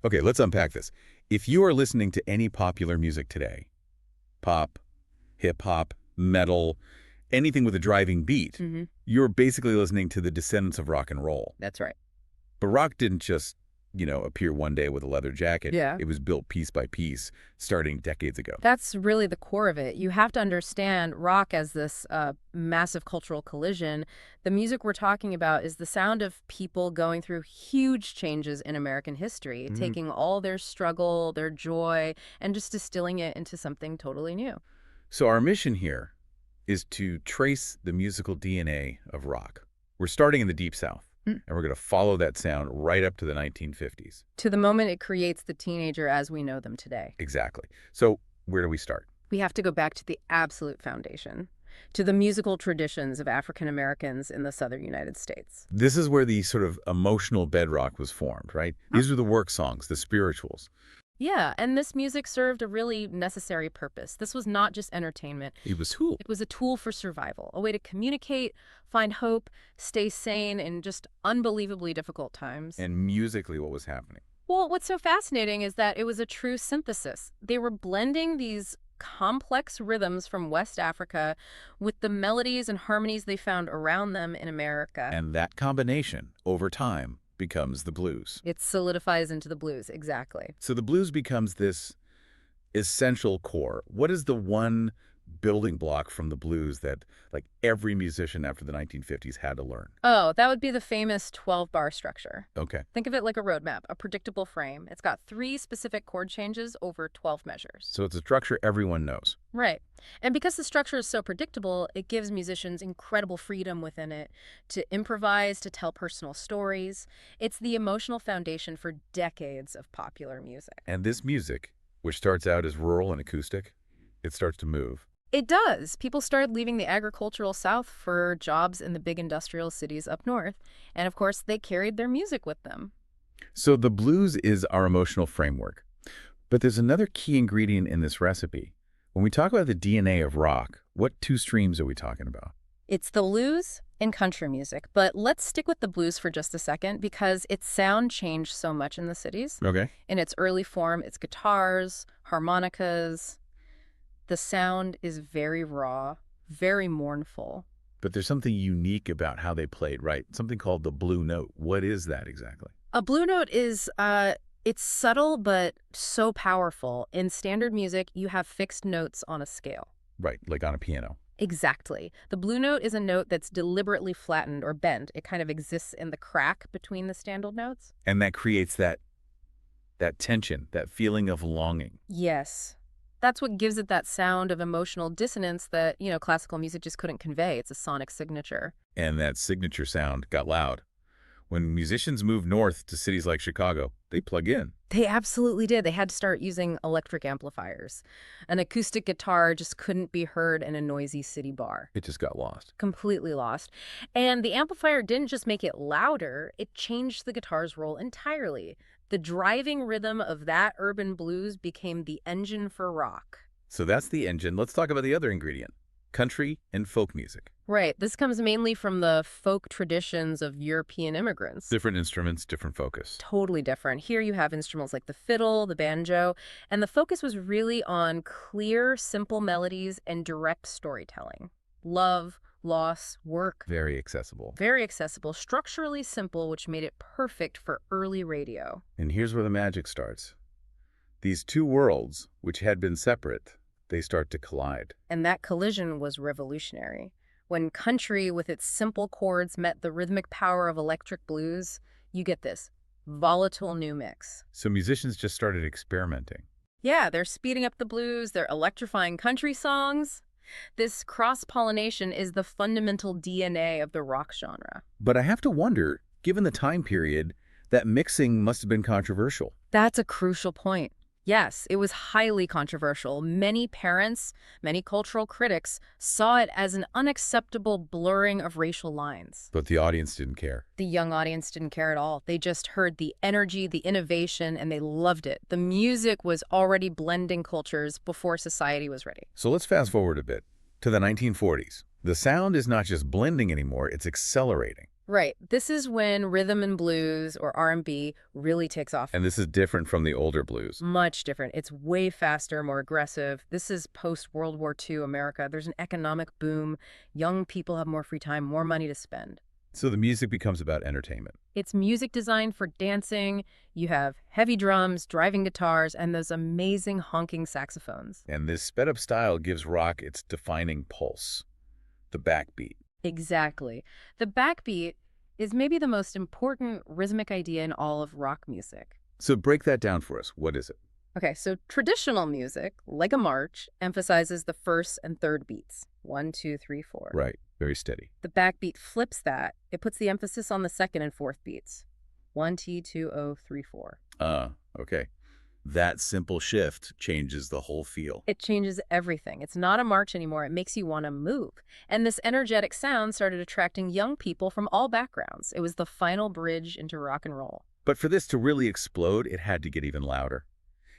Okay, let's unpack this. If you are listening to any popular music today, pop, hip-hop, metal, anything with a driving beat, you're basically listening to the descendants of rock and roll. That's right. But rock didn't just, appear one day with a leather jacket. Yeah. It was built piece by piece, starting decades ago. That's really the core of it. You have to understand rock as this massive cultural collision. The music we're talking about is the sound of people going through huge changes in American history, taking all their struggle, their joy, and just distilling it into something totally new. So our mission here is to trace the musical DNA of rock. We're starting in the Deep South. And we're going to follow that sound right up to the 1950s. To the moment it creates the teenager as we know them today. Exactly. So where do we start? We have to go back to the absolute foundation, to the musical traditions of African Americans in the southern United States. This is where the sort of emotional bedrock was formed, right? These are the work songs, the spirituals. Yeah, and this music served a really necessary purpose. This was not just entertainment. It was who? It was a tool for survival, a way to communicate, find hope, stay sane in just unbelievably difficult times. And musically, what was happening? Well, what's so fascinating is that it was a true synthesis. They were blending these complex rhythms from West Africa with the melodies and harmonies they found around them in America. And that combination, over time, becomes the blues. It solidifies into the blues, exactly. So the blues becomes this essential core. What is the one building block from the blues that every musician after the 1950s had to learn? Oh, that would be the famous 12-bar structure. Okay. Think of it like a roadmap, a predictable frame. It's got 3 specific chord changes over 12 measures. So it's a structure everyone knows. Right. And because the structure is so predictable, it gives musicians incredible freedom within it to improvise, to tell personal stories. It's the emotional foundation for decades of popular music. And this music, which starts out as rural and acoustic, it starts to move. It does. People started leaving the agricultural South for jobs in the big industrial cities up north. And of course, they carried their music with them. So the blues is our emotional framework. But there's another key ingredient in this recipe. When we talk about the DNA of rock, what 2 streams are we talking about? It's the blues and country music. But let's stick with the blues for just a second because its sound changed so much in the cities. Okay. In its early form, it's guitars, harmonicas. The sound is very raw, very mournful. But there's something unique about how they played, right? Something called the blue note. What is that exactly? A blue note is, it's subtle but so powerful. In standard music, you have fixed notes on a scale. Right, like on a piano. Exactly. The blue note is a note that's deliberately flattened or bent. It kind of exists in the crack between the standard notes. And that creates that tension, that feeling of longing. Yes. That's what gives it that sound of emotional dissonance that, classical music just couldn't convey. It's a sonic signature. And that signature sound got loud. When musicians moved north to cities like Chicago, they plug in. They absolutely did. They had to start using electric amplifiers. An acoustic guitar just couldn't be heard in a noisy city bar. It just got lost. Completely lost. And the amplifier didn't just make it louder, it changed the guitar's role entirely. The driving rhythm of that urban blues became the engine for rock. So that's the engine. Let's talk about the other ingredient, country and folk music. Right. This comes mainly from the folk traditions of European immigrants. Different instruments, different focus. Totally different. Here you have instruments like the fiddle, the banjo, and the focus was really on clear, simple melodies and direct storytelling. Love, loss, work. Very accessible. Very accessible, structurally simple, which made it perfect for early radio. And here's where the magic starts. These 2 worlds, which had been separate, they start to collide. And that collision was revolutionary. When country with its simple chords met the rhythmic power of electric blues, you get this volatile new mix. So musicians just started experimenting. Yeah, they're speeding up the blues, they're electrifying country songs. This cross-pollination is the fundamental DNA of the rock genre. But I have to wonder, given the time period, that mixing must have been controversial. That's a crucial point. Yes, it was highly controversial. Many parents, many cultural critics saw it as an unacceptable blurring of racial lines. But the audience didn't care. The young audience didn't care at all. They just heard the energy, the innovation, and they loved it. The music was already blending cultures before society was ready. So let's fast forward a bit to the 1940s. The sound is not just blending anymore, it's accelerating. Right. This is when rhythm and blues or R&B really takes off. And this is different from the older blues. Much different. It's way faster, more aggressive. This is post-World War II America. There's an economic boom. Young people have more free time, more money to spend. So the music becomes about entertainment. It's music designed for dancing. You have heavy drums, driving guitars, and those amazing honking saxophones. And this sped-up style gives rock its defining pulse, the backbeat. Exactly. The backbeat is maybe the most important rhythmic idea in all of rock music. So break that down for us. What is it? Okay, so traditional music, like a march, emphasizes the first and third beats. 1, 2, 3, 4. Right. Very steady. The backbeat flips that. It puts the emphasis on the second and fourth beats. 1, T, 2, O, 3, 4. Okay. That simple shift changes the whole feel. It changes everything. It's not a march anymore. It makes you want to move. And this energetic sound started attracting young people from all backgrounds. It was the final bridge into rock and roll. But for this to really explode, it had to get even louder.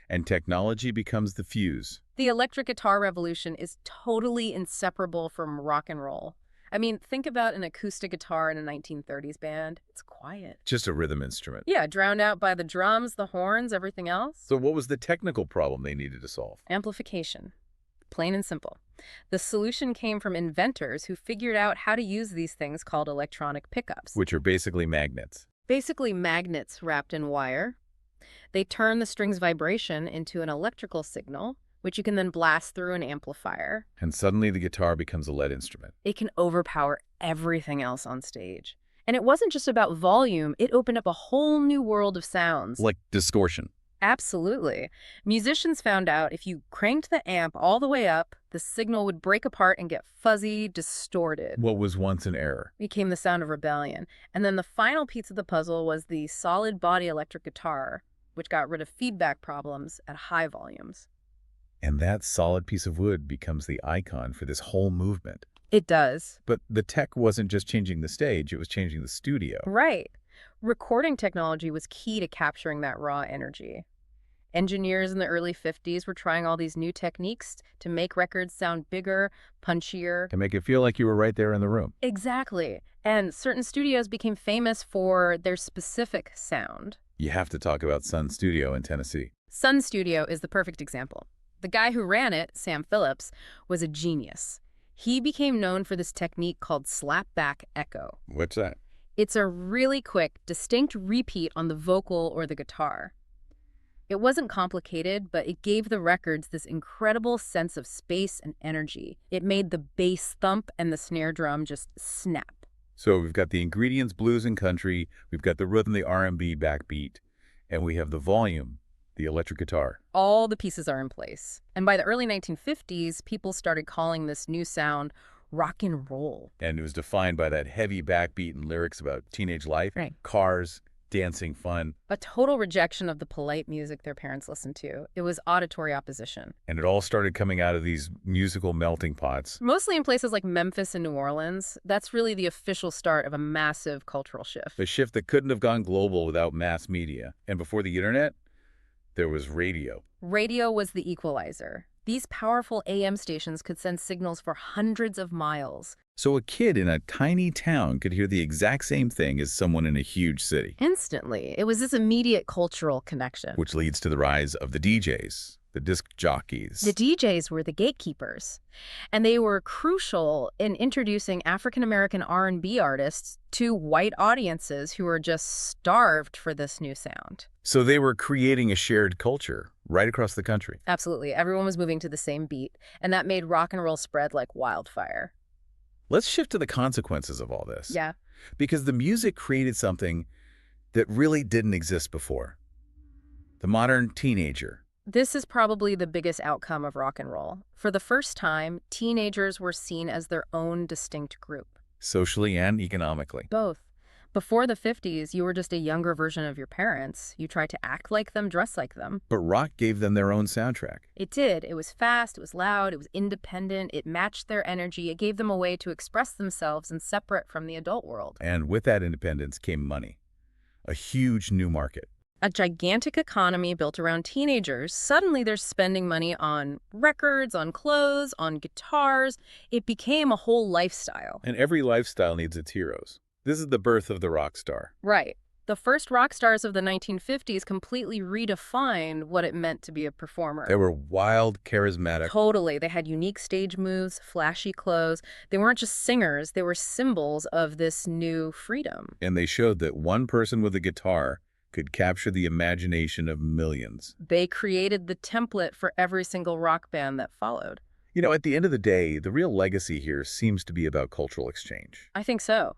And technology becomes the fuse. The electric guitar revolution is totally inseparable from rock and roll. I mean, think about an acoustic guitar in a 1930s band. It's quiet. Just a rhythm instrument. Yeah, drowned out by the drums, the horns, everything else. So what was the technical problem they needed to solve? Amplification. Plain and simple. The solution came from inventors who figured out how to use these things called electronic pickups. Which are basically magnets. Basically magnets wrapped in wire. They turn the string's vibration into an electrical signal, which you can then blast through an amplifier. And suddenly the guitar becomes a lead instrument. It can overpower everything else on stage. And it wasn't just about volume, it opened up a whole new world of sounds. Like distortion. Absolutely. Musicians found out if you cranked the amp all the way up, the signal would break apart and get fuzzy, distorted. What was once an error. Became the sound of rebellion. And then the final piece of the puzzle was the solid body electric guitar, which got rid of feedback problems at high volumes. And that solid piece of wood becomes the icon for this whole movement. It does. But the tech wasn't just changing the stage, it was changing the studio. Right. Recording technology was key to capturing that raw energy. Engineers in the early 50s were trying all these new techniques to make records sound bigger, punchier. To make it feel like you were right there in the room. Exactly. And certain studios became famous for their specific sound. You have to talk about Sun Studio in Tennessee. Sun Studio is the perfect example. The guy who ran it, Sam Phillips, was a genius. He became known for this technique called slapback echo. What's that? It's a really quick, distinct repeat on the vocal or the guitar. It wasn't complicated, but it gave the records this incredible sense of space and energy. It made the bass thump and the snare drum just snap. So we've got the ingredients, blues and country, we've got the rhythm, the R&B backbeat, and we have the volume, the electric guitar. All the pieces are in place. And by the early 1950s, people started calling this new sound rock and roll. And it was defined by that heavy backbeat and lyrics about teenage life, Right. Cars, dancing, fun. A total rejection of the polite music their parents listened to. It was auditory opposition. And it all started coming out of these musical melting pots. Mostly in places like Memphis and New Orleans. That's really the official start of a massive cultural shift. A shift that couldn't have gone global without mass media. And before the internet, there was radio. Radio was the equalizer. These powerful AM stations could send signals for hundreds of miles. So a kid in a tiny town could hear the exact same thing as someone in a huge city. Instantly. It was this immediate cultural connection. Which leads to the rise of the DJs, the disc jockeys. The DJs were the gatekeepers, and they were crucial in introducing African-American R&B artists to white audiences who were just starved for this new sound. So they were creating a shared culture right across the country. Absolutely. Everyone was moving to the same beat, and that made rock and roll spread like wildfire. Let's shift to the consequences of all this. Yeah. Because the music created something that really didn't exist before. The modern teenager. This is probably the biggest outcome of rock and roll. For the first time, teenagers were seen as their own distinct group. Socially and economically. Both. Before the 50s, you were just a younger version of your parents. You tried to act like them, dress like them. But rock gave them their own soundtrack. It did. It was fast, it was loud, it was independent, it matched their energy, it gave them a way to express themselves and separate from the adult world. And with that independence came money. A huge new market. A gigantic economy built around teenagers. Suddenly they're spending money on records, on clothes, on guitars. It became a whole lifestyle. And every lifestyle needs its heroes. This is the birth of the rock star. Right. The first rock stars of the 1950s completely redefined what it meant to be a performer. They were wild, charismatic. Totally. They had unique stage moves, flashy clothes. They weren't just singers, they were symbols of this new freedom. And they showed that one person with a guitar could capture the imagination of millions. They created the template for every single rock band that followed. You know, at the end of the day, the real legacy here seems to be about cultural exchange. I think so.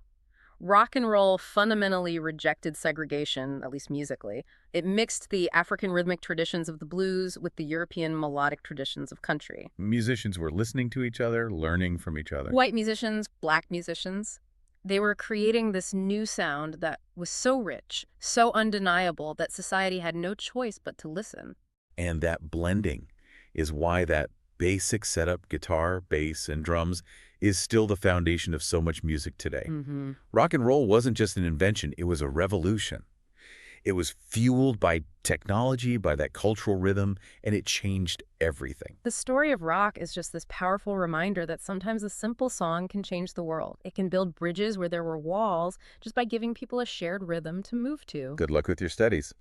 Rock and roll fundamentally rejected segregation, at least musically. It mixed the African rhythmic traditions of the blues with the European melodic traditions of country. Musicians were listening to each other, learning from each other. White musicians, black musicians, they were creating this new sound that was so rich, so undeniable that society had no choice but to listen. And that blending is why that basic setup, guitar, bass, and drums, is still the foundation of so much music today. Rock and roll wasn't just an invention, it was a revolution. It was fueled by technology, by that cultural rhythm, and it changed everything. The story of rock is just this powerful reminder that sometimes a simple song can change the world. It can build bridges where there were walls just by giving people a shared rhythm to move to. Good luck with your studies.